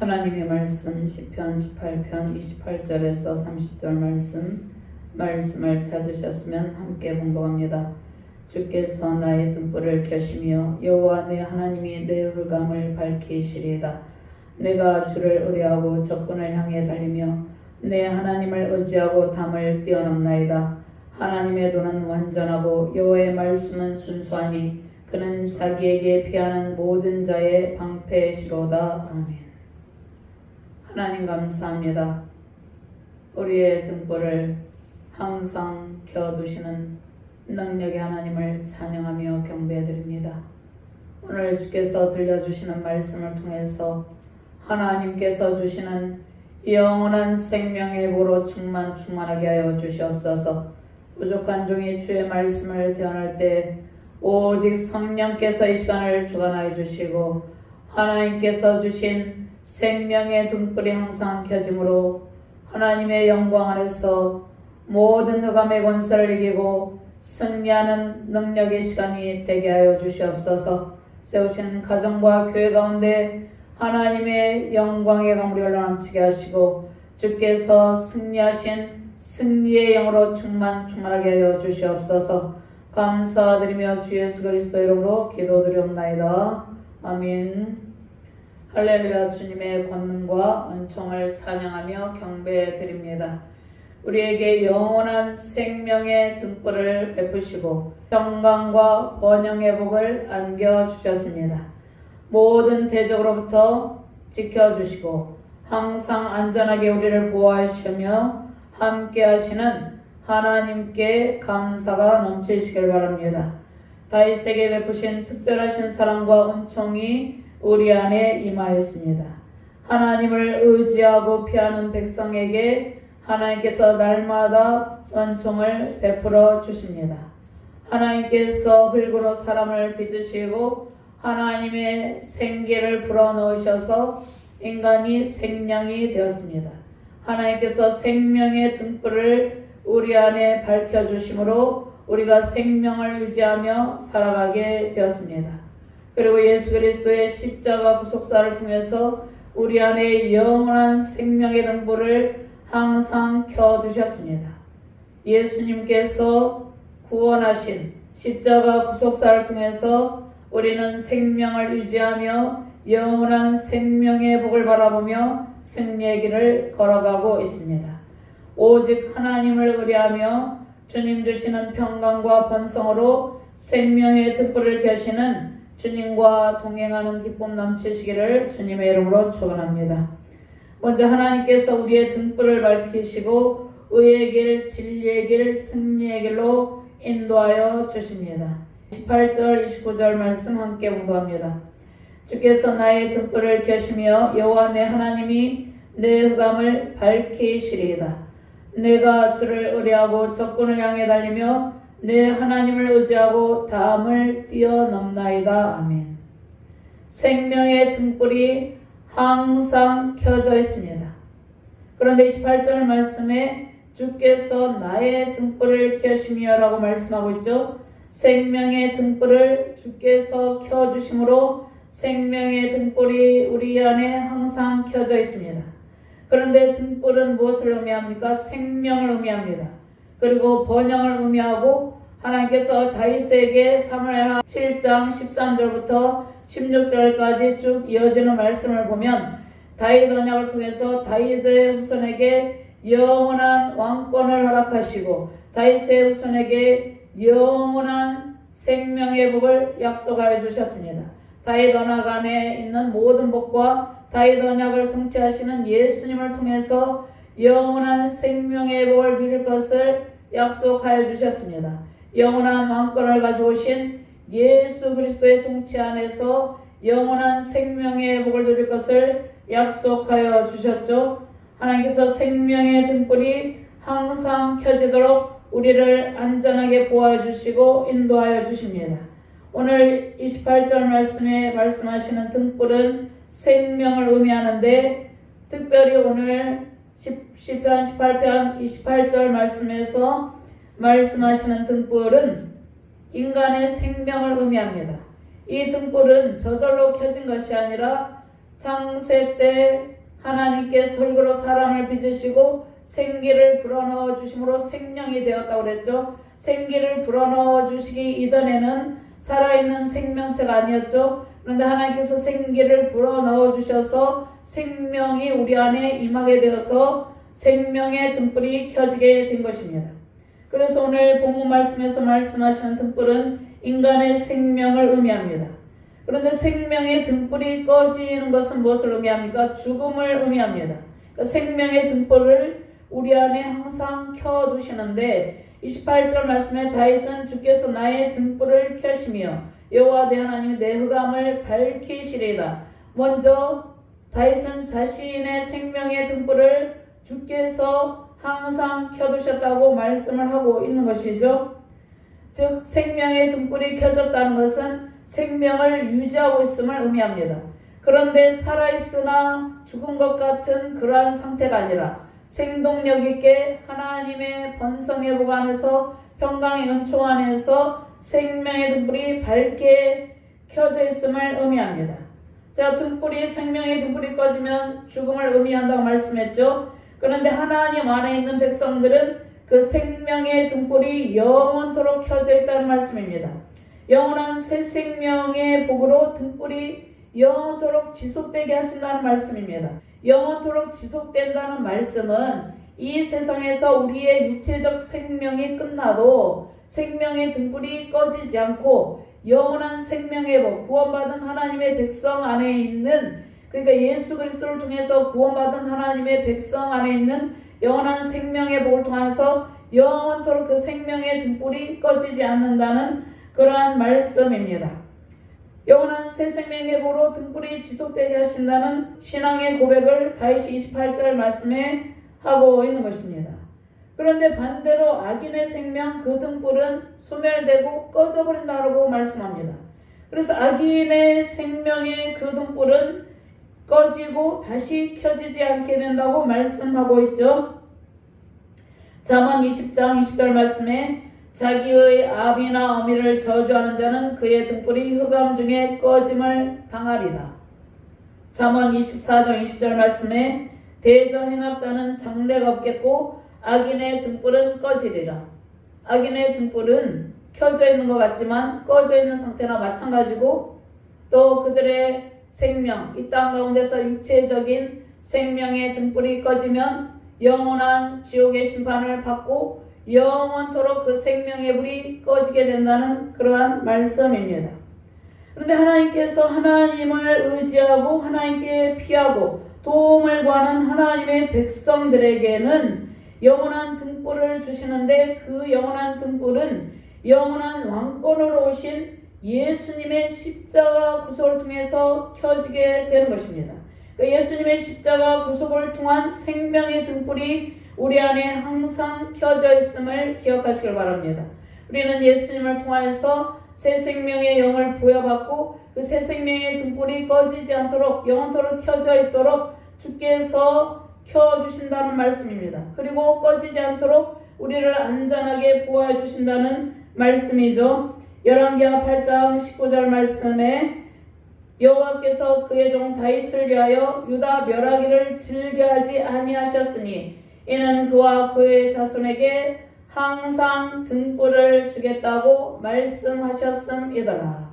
하나님의 말씀 시편 18편 28절에서 30절 말씀을 찾으셨으면 함께 봉독합니다. 주께서 나의 등불을 켜시며 여호와 내 하나님이 내 흑암을 밝히시리이다. 내가 주를 의뢰하고 적군을 향해 달리며 내 하나님을 의지하고 담을 뛰어넘나이다. 하나님의 도는 완전하고 여호와의 말씀은 순수하니 그는 자기에게 피하는 모든 자의 방패시로다. 아멘. 하나님 감사합니다. 우리의 등불을 항상 켜두시는 능력의 하나님을 찬양하며 경배드립니다. 오늘 주께서 들려주시는 말씀을 통해서 하나님께서 주시는 영원한 생명의 복으로 충만하게 하여 주시옵소서. 부족한 종이 주의 말씀을 대언할 때 오직 성령께서 이 시간을 주관하여 주시고 하나님께서 주신 생명의 등불이 항상 켜짐으로 하나님의 영광 안에서 모든 흑암의 권세를 이기고 승리하는 능력의 시간이 되게 하여 주시옵소서. 세우신 가정과 교회 가운데 하나님의 영광의 강물이 흘러넘치게 하시고 주께서 승리하신 승리의 영으로 충만하게 하여 주시옵소서. 감사드리며 주 예수 그리스도의 이름으로 기도드리옵나이다. 아멘. 할렐루야. 주님의 권능과 은총을 찬양하며 경배드립니다. 우리에게 영원한 생명의 등불을 베푸시고 평강과 번영의 복을 안겨주셨습니다. 모든 대적으로부터 지켜주시고 항상 안전하게 우리를 보호하시며 함께 하시는 하나님께 감사가 넘치시길 바랍니다. 다윗에게 베푸신 특별하신 사랑과 은총이 우리 안에 임하였습니다. 하나님을 의지하고 피하는 백성에게 하나님께서 날마다 은총을 베풀어 주십니다. 하나님께서 흙으로 사람을 빚으시고 하나님의 생기를 불어넣으셔서 인간이 생명이 되었습니다. 하나님께서 생명의 등불을 우리 안에 밝혀주심으로 우리가 생명을 유지하며 살아가게 되었습니다. 그리고 예수 그리스도의 십자가 구속사를 통해서 우리 안에 영원한 생명의 등불을 항상 켜두셨습니다. 예수님께서 구원하신 십자가 구속사를 통해서 우리는 생명을 유지하며 영원한 생명의 복을 바라보며 승리의 길을 걸어가고 있습니다. 오직 하나님을 의뢰하며 주님 주시는 평강과 번성으로 생명의 등불을 켜시는 주님과 동행하는 기쁨 넘치시기를 주님의 이름으로 축원합니다. 먼저 하나님께서 우리의 등불을 밝히시고 의의 길, 진리의 길, 승리의 길로 인도하여 주십니다. 28절, 29절 말씀 함께 봉독합니다. 주께서 나의 등불을 켜시며 여호와 내 하나님이 내 흑암을 밝히시리이다. 내가 주를 의뢰하고 적군을 향해 달리며 내 하나님을 의지하고 담을 뛰어넘나이다. 아멘. 생명의 등불이 항상 켜져 있습니다. 그런데 28절 말씀에 주께서 나의 등불을 켜시며 라고 말씀하고 있죠. 생명의 등불을 주께서 켜주심으로 생명의 등불이 우리 안에 항상 켜져 있습니다. 그런데 등불은 무엇을 의미합니까? 생명을 의미합니다. 그리고 번영을 의미하고 하나님께서 다윗에게 사무엘하 7장 13절부터 16절까지 쭉 이어지는 말씀을 보면 다윗 언약을 통해서 다윗의 후손에게 영원한 왕권을 허락하시고 다윗의 후손에게 영원한 생명의 복을 약속하여 주셨습니다. 다윗 언약 안에 있는 모든 복과 다윗 언약을 성취하시는 예수님을 통해서 영원한 생명의 복을 누릴 것을 약속하여 주셨습니다. 영원한 왕권을 가져오신 예수 그리스도의 통치 안에서 영원한 생명의 복을 누릴 것을 약속하여 주셨죠. 하나님께서 생명의 등불이 항상 켜지도록 우리를 안전하게 보호해 주시고 인도하여 주십니다. 오늘 28절 말씀에 말씀하시는 등불은 생명을 의미하는데 특별히 오늘 시편 18편 28절 말씀에서 말씀하시는 등불은 인간의 생명을 의미합니다. 이 등불은 저절로 켜진 것이 아니라 창세 때 하나님께 설교로 사람을 빚으시고 생기를 불어넣어 주심으로 생명이 되었다고 그랬죠. 생기를 불어넣어 주시기 이전에는 살아있는 생명체가 아니었죠. 그런데 하나님께서 생기를 불어넣어 주셔서 생명이 우리 안에 임하게 되어서 생명의 등불이 켜지게 된 것입니다. 그래서 오늘 본문 말씀에서 말씀하시는 등불은 인간의 생명을 의미합니다. 그런데 생명의 등불이 꺼지는 것은 무엇을 의미합니까? 죽음을 의미합니다. 그러니까 생명의 등불을 우리 안에 항상 켜두시는데 28절 말씀에 다윗은 주께서 나의 등불을 켜시며 여호와 내 하나님이 내 흑암을 밝히시리이다. 먼저 다윗은 자신의 생명의 등불을 주께서 항상 켜두셨다고 말씀을 하고 있는 것이죠. 즉 생명의 등불이 켜졌다는 것은 생명을 유지하고 있음을 의미합니다. 그런데 살아있으나 죽은 것 같은 그러한 상태가 아니라 생동력 있게 하나님의 번성의 복 안에서 평강의 은총 안에서 생명의 등불이 밝게 켜져 있음을 의미합니다. 자, 등불이 생명의 등불이 꺼지면 죽음을 의미한다고 말씀했죠. 그런데 하나님 안에 있는 백성들은 그 생명의 등불이 영원토록 켜져 있다는 말씀입니다. 영원한 새 생명의 복으로 등불이 영원토록 지속되게 하신다는 말씀입니다. 영원토록 지속된다는 말씀은 이 세상에서 우리의 육체적 생명이 끝나도 생명의 등불이 꺼지지 않고 영원한 생명의 복, 구원받은 하나님의 백성 안에 있는, 그러니까 예수 그리스도를 통해서 구원받은 하나님의 백성 안에 있는 영원한 생명의 복을 통해서 영원토록 그 생명의 등불이 꺼지지 않는다는 그러한 말씀입니다. 영원한 새 생명의 복으로 등불이 지속되게 하신다는 신앙의 고백을 다윗이 28절 말씀에 하고 있는 것입니다. 그런데 반대로 악인의 생명 그 등불은 소멸되고 꺼져버린다고 말씀합니다. 그래서 악인의 생명의 그 등불은 꺼지고 다시 켜지지 않게 된다고 말씀하고 있죠. 잠언 20장 20절 말씀에 자기의 아비나 어미를 저주하는 자는 그의 등불이 흑암 중에 꺼짐을 당하리라. 잠언 24장 20절 말씀에 대저 행악자는 장래가 없겠고 악인의 등불은 꺼지리라. 악인의 등불은 켜져 있는 것 같지만 꺼져 있는 상태나 마찬가지고 또 그들의 생명, 이 땅 가운데서 육체적인 생명의 등불이 꺼지면 영원한 지옥의 심판을 받고 영원토록 그 생명의 불이 꺼지게 된다는 그러한 말씀입니다. 그런데 하나님께서 하나님을 의지하고 하나님께 피하고 도움을 구하는 하나님의 백성들에게는 영원한 등불을 주시는데 그 영원한 등불은 영원한 왕권으로 오신 예수님의 십자가 구속을 통해서 켜지게 되는 것입니다. 예수님의 십자가 구속을 통한 생명의 등불이 우리 안에 항상 켜져 있음을 기억하시길 바랍니다. 우리는 예수님을 통하여서 새 생명의 영을 부여받고 그 새 생명의 등불이 꺼지지 않도록 영원토록 켜져 있도록 주께서 켜주신다는 말씀입니다. 그리고 꺼지지 않도록 우리를 안전하게 보호해 주신다는 말씀이죠. 열왕기하 8장 19절 말씀에 여호와께서 그의 종 다윗을 위하여 유다 멸하기를 즐겨하지 아니하셨으니 이는 그와 그의 자손에게 항상 등불을 주겠다고 말씀하셨음이더라.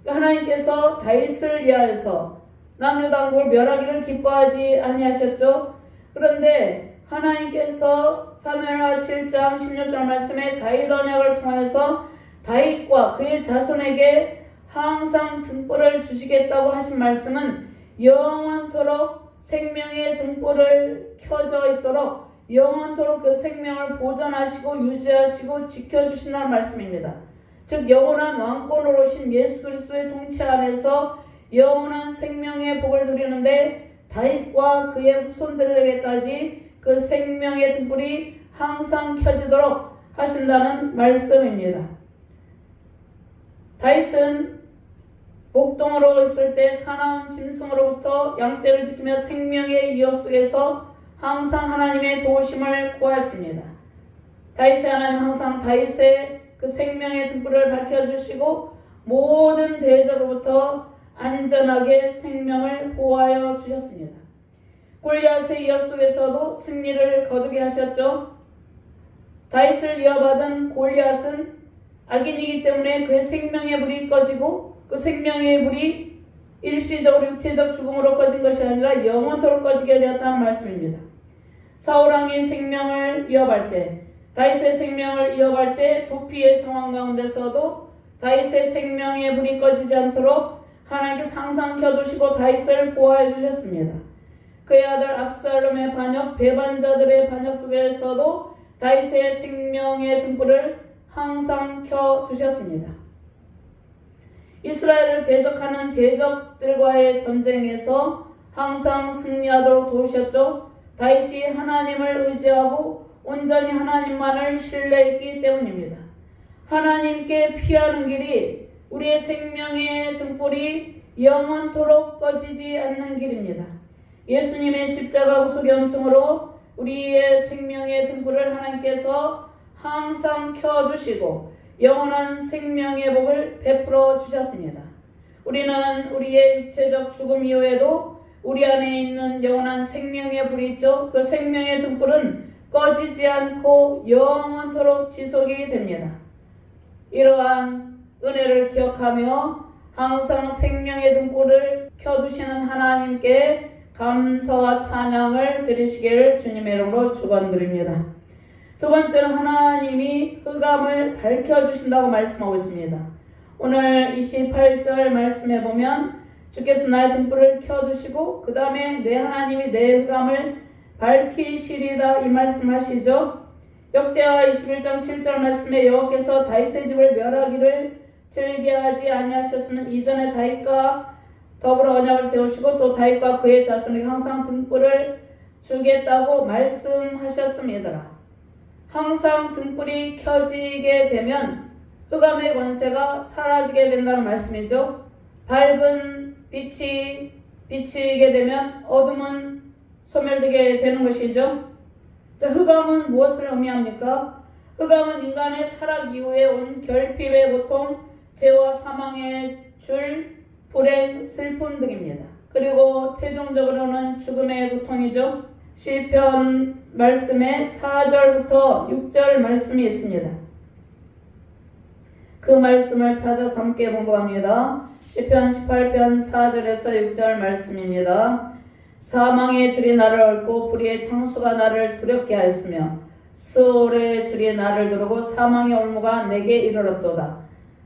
하나님께서 다윗을 위하여서 남유당국을 멸하기를 기뻐하지 아니하셨죠. 그런데 하나님께서 사무엘하 7장 16절 말씀에 다윗 언약을 통해서 다윗과 그의 자손에게 항상 등불을 주시겠다고 하신 말씀은 영원토록 생명의 등불을 켜져 있도록 영원토록 그 생명을 보존하시고 유지하시고 지켜주신다는 말씀입니다. 즉 영원한 왕권으로 오신 예수 그리스도의 통치 안에서 영원한 생명의 복을 누리는데 다윗과 그의 후손들에게까지 그 생명의 등불이 항상 켜지도록 하신다는 말씀입니다. 다윗은 목동으로 있을 때 사나운 짐승으로부터 양떼를 지키며 생명의 위협 속에서 항상 하나님의 도우심을 구하였습니다. 다윗의 하나님 항상 다윗의 그 생명의 등불을 밝혀주시고 모든 대적으로부터 안전하게 생명을 보호하여 주셨습니다. 골리앗의 위협 속에서도 승리를 거두게 하셨죠. 다윗을 이어받은 골리앗은 악인이기 때문에 그의 생명의 불이 꺼지고 그 생명의 불이 일시적으로 육체적 죽음으로 꺼진 것이 아니라 영원토록 꺼지게 되었다는 말씀입니다. 사울왕이 생명을 위협할 때, 다윗의 생명을 위협할 때 도피의 상황 가운데서도 다윗의 생명의 불이 꺼지지 않도록 하나님께서 항상 켜두시고 다윗을 보호해 주셨습니다. 그의 아들 압살롬의 반역, 배반자들의 반역 속에서도 다윗의 생명의 등불을 항상 켜두셨습니다. 이스라엘을 대적하는 대적들과의 전쟁에서 항상 승리하도록 도우셨죠. 다윗이 하나님을 의지하고 온전히 하나님만을 신뢰했기 때문입니다. 하나님께 피하는 길이 우리의 생명의 등불이 영원토록 꺼지지 않는 길입니다. 예수님의 십자가 구속의 은총으로 우리의 생명의 등불을 하나님께서 항상 켜두시고 영원한 생명의 복을 베풀어 주셨습니다. 우리는 우리의 육체적 죽음 이후에도 우리 안에 있는 영원한 생명의 불이 있죠. 그 생명의 등불은 꺼지지 않고 영원토록 지속이 됩니다. 이러한 은혜를 기억하며 항상 생명의 등불을 켜두시는 하나님께 감사와 찬양을 드리시기를 주님의 이름으로 축원드립니다. 두 번째는 하나님이 흑암을 밝혀주신다고 말씀하고 있습니다. 오늘 28절 말씀에 보면 주께서 나의 등불을 켜두시고 그 다음에 내 하나님이 내 흑암을 밝히시리다 이 말씀하시죠. 역대하 21장 7절 말씀에 여호와께서 다윗의 집을 멸하기를 즐겨하지 아니하셨으면 이전에 다윗과 더불어 언약을 세우시고 또 다윗과 그의 자손에게 항상 등불을 주겠다고 말씀하셨습니다. 항상 등불이 켜지게 되면 흑암의 권세가 사라지게 된다는 말씀이죠. 밝은 빛이 비치게 되면 어둠은 소멸되게 되는 것이죠. 자, 흑암은 무엇을 의미합니까? 흑암은 인간의 타락 이후에 온 결핍의 고통, 죄와 사망의 줄, 불행, 슬픔 등입니다. 그리고 최종적으로는 죽음의 고통이죠. 시편 말씀에 4절부터 6절 말씀이 있습니다. 그 말씀을 찾아서 함께 공부합니다. 시편 18편 4절에서 6절 말씀입니다. 사망의 줄이 나를 얽고 불의의 창수가 나를 두렵게 하였으며 스올의 줄이 나를 두르고 사망의 올무가 내게 이르렀도다.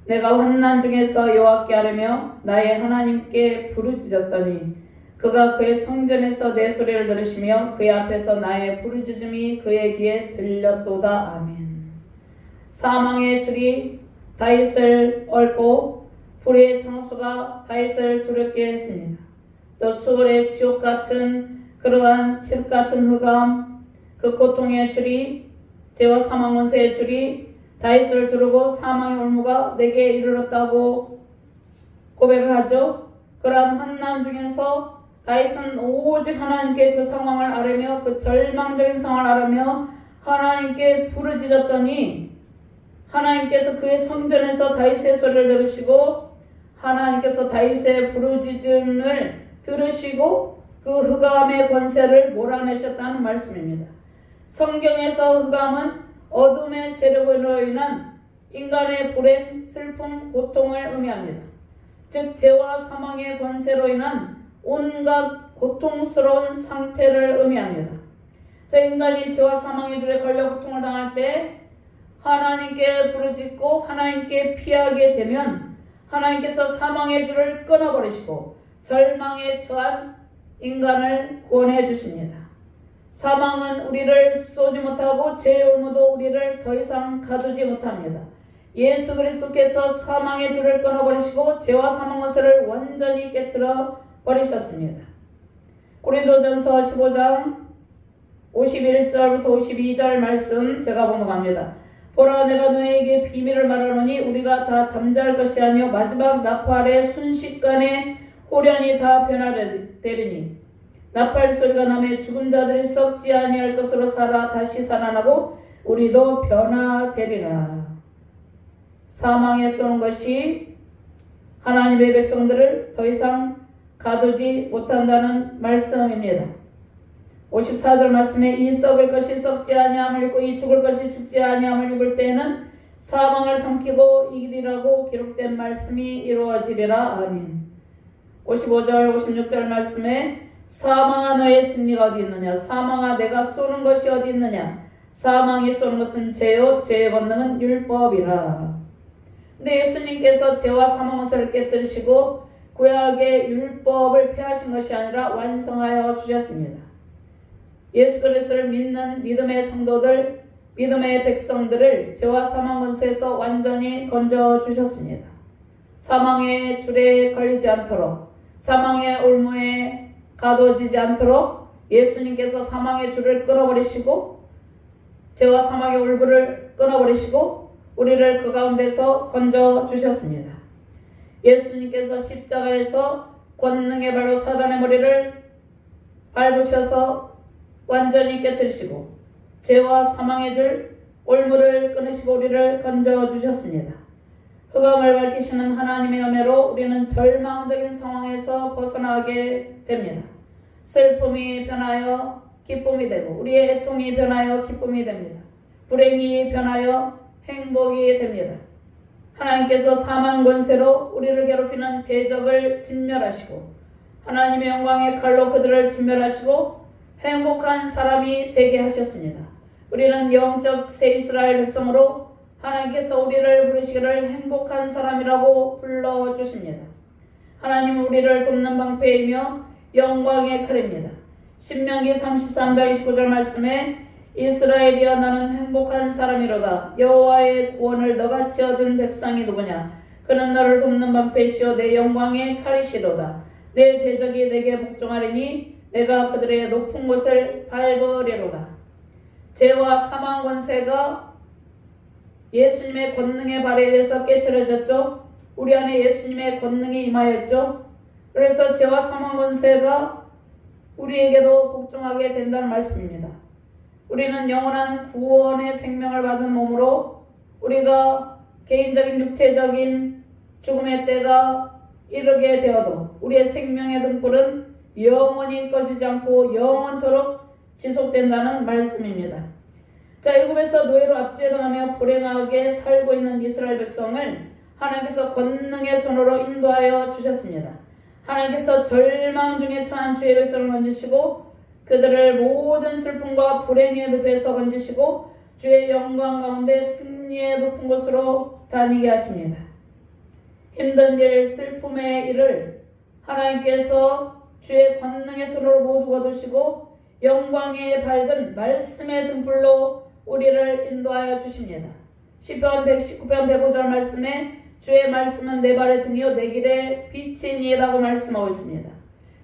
내가 환난 중에서 여호와께 아뢰며 나의 하나님께 부르짖었더니 그가 그의 성전에서 내 소리를 들으시며 그의 앞에서 나의 부르짖음이 그의 귀에 들렸도다. 아멘. 사망의 줄이 다윗을 얽고 불의의 창수가 다윗을 두렵게 했습니다. 또 수월의 지옥 같은 그러한 칠 같은 흑암, 그 고통의 줄이, 죄와 사망 원세의 줄이 다윗을 두르고 사망의 올무가 내게 이르렀다고 고백을 하죠. 그러한 환난 중에서 다윗은 오직 하나님께 그 상황을 아뢰며 그 절망적인 상황을 아뢰며 하나님께 부르짖었더니 하나님께서 그의 성전에서 다윗의 소리를 들으시고 하나님께서 다윗의 부르짖음을 들으시고 그 흑암의 권세를 몰아내셨다는 말씀입니다. 성경에서 흑암은 어둠의 세력으로 인한 인간의 불행, 슬픔, 고통을 의미합니다. 즉 죄와 사망의 권세로 인한 온갖 고통스러운 상태를 의미합니다. 인간이 죄와 사망의 줄에 걸려 고통을 당할 때 하나님께 부르짖고 하나님께 피하게 되면 하나님께서 사망의 줄을 끊어버리시고 절망에 처한 인간을 구원해 주십니다. 사망은 우리를 쏘지 못하고 죄의 올무도 우리를 더 이상 가두지 못합니다. 예수 그리스도께서 사망의 줄을 끊어버리시고 죄와 사망 권세를 완전히 깨뜨려 버리셨습니다. 고린도전서 15장 51절부터 52절 말씀 제가 번역합니다. 보라 내가 너희에게 비밀을 말하노니 우리가 다 잠잘 것이 아니요 마지막 나팔의 순식간에 호련히 다 변화되리니 나팔 소리가 나매 죽은 자들이 썩지 아니할 것으로 살아 다시 살아나고 우리도 변화되리라. 사망에 쏘는 것이 하나님의 백성들을 더 이상 가두지 못한다는 말씀입니다. 54절 말씀에 이 썩을 것이 썩지 아니함을 입고 이 죽을 것이 죽지 아니함을 입을 때에는 사망을 삼키고 이기리라고 기록된 말씀이 이루어지리라. 아멘. 55절 56절 말씀에 사망아 너의 승리가 어디 있느냐, 사망아 내가 쏘는 것이 어디 있느냐, 사망이 쏘는 것은 죄요 죄의 권능은 율법이라. 근데 예수님께서 죄와 사망 권세를 깨뜨리시고 구약의 율법을 폐하신 것이 아니라 완성하여 주셨습니다. 예수 그리스도를 믿는 믿음의 성도들, 믿음의 백성들을 죄와 사망 권세에서 완전히 건져 주셨습니다. 사망의 줄에 걸리지 않도록, 사망의 올무에 가두어지지 않도록 예수님께서 사망의 줄을 끊어버리시고 죄와 사망의 올무를 끊어버리시고 우리를 그 가운데서 건져 주셨습니다. 예수님께서 십자가에서 권능의 발로 사단의 머리를 밟으셔서 완전히 깨뜨리시고 죄와 사망의 줄 올무를 끊으시고 우리를 건져 주셨습니다. 흑암을 밝히시는 하나님의 은혜로 우리는 절망적인 상황에서 벗어나게 됩니다. 슬픔이 변하여 기쁨이 되고 우리의 애통이 변하여 기쁨이 됩니다. 불행이 변하여 행복이 됩니다. 하나님께서 사망 권세로 우리를 괴롭히는 대적을 진멸하시고 하나님의 영광의 칼로 그들을 진멸하시고 행복한 사람이 되게 하셨습니다. 우리는 영적 새 이스라엘 백성으로 하나님께서 우리를 부르시기를 행복한 사람이라고 불러주십니다. 하나님은 우리를 돕는 방패이며 영광의 칼입니다. 신명기 33장 29절 말씀에 이스라엘이여 나는 행복한 사람이로다. 여호와의 구원을 너같이 얻은 백성이 누구냐. 그는 너를 돕는 방패시오 내 영광의 칼이시로다. 내 대적이 내게 복종하리니 내가 그들의 높은 곳을 밟으리로다. 죄와 사망 권세가 예수님의 권능의 발에 의해서 깨트려졌죠. 우리 안에 예수님의 권능이 임하였죠. 그래서 죄와 사망 권세가 우리에게도 복종하게 된다는 말씀입니다. 우리는 영원한 구원의 생명을 받은 몸으로 우리가 개인적인 육체적인 죽음의 때가 이르게 되어도 우리의 생명의 등불은 영원히 꺼지지 않고 영원토록 지속된다는 말씀입니다. 자, 애굽에서 노예로 압제당하며 불행하게 살고 있는 이스라엘 백성을 하나님께서 권능의 손으로 인도하여 주셨습니다. 하나님께서 절망 중에 처한 주의 백성을 건지시고 그들을 모든 슬픔과 불행의 늪에서 건지시고 주의 영광 가운데 승리의 높은 곳으로 다니게 하십니다. 힘든 일, 슬픔의 일을 하나님께서 주의 권능의 손으로 모두 거두시고 영광의 밝은 말씀의 등불로 우리를 인도하여 주십니다. 시편 119편 105절 말씀에 주의 말씀은 내 발의 등이요 내 길의 빛이니라고 말씀하고 있습니다.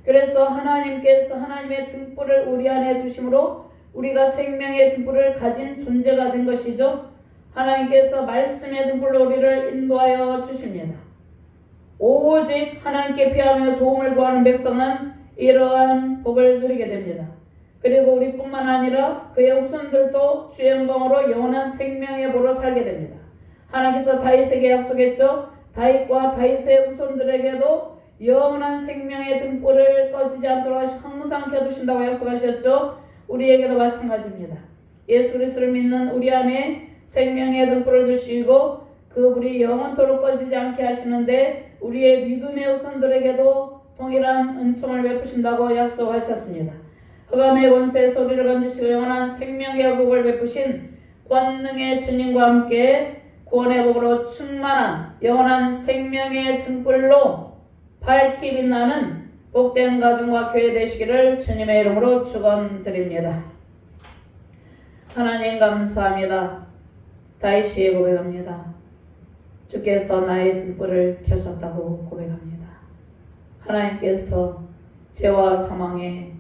그래서 하나님께서 하나님의 등불을 우리 안에 두심으로 우리가 생명의 등불을 가진 존재가 된 것이죠. 하나님께서 말씀의 등불로 우리를 인도하여 주십니다. 오직 하나님께 피하며 도움을 구하는 백성은 이러한 복을 누리게 됩니다. 그리고 우리뿐만 아니라 그의 후손들도 주의 영광으로 영원한 생명의 보로 살게 됩니다. 하나님께서 다윗에게 약속했죠. 다윗과 다윗의 후손들에게도 영원한 생명의 등불을 꺼지지 않도록 항상 켜두신다고 약속하셨죠. 우리에게도 마찬가지입니다. 예수 그리스도를 믿는 우리 안에 생명의 등불을 두시고 그 불이 영원토록 꺼지지 않게 하시는데 우리의 믿음의 후손들에게도 동일한 은총을 베푸신다고 약속하셨습니다. 흑암의 권세의 소리를 건지시고 영원한 생명의 복을 베푸신 권능의 주님과 함께 구원의 복으로 충만한 영원한 생명의 등불로 밝히 빛나는 복된 가정과 교회 되시기를 주님의 이름으로 축원드립니다. 하나님 감사합니다. 다윗이 고백합니다. 주께서 나의 등불을 켜셨다고 고백합니다. 하나님께서 죄와 사망의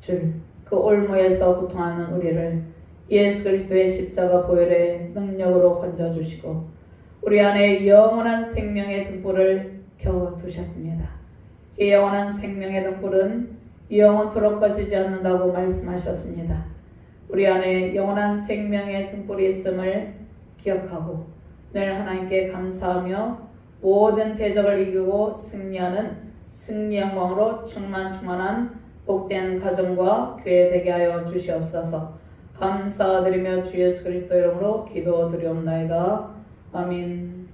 줄, 그 올무에서 고통하는 우리를 예수 그리스도의 십자가 보혈의 능력으로 건져주시고 우리 안에 영원한 생명의 등불을 켜두셨습니다. 이 영원한 생명의 등불은 영원토록 꺼지지 않는다고 말씀하셨습니다. 우리 안에 영원한 생명의 등불이 있음을 기억하고 늘 하나님께 감사하며 모든 대적을 이기고 승리하는 승리 영광으로 충만한 복된 가정과 교회 되게 하여 주시옵소서. 감사드리며 주 예수 그리스도 이름으로 기도드리옵나이다. 아멘.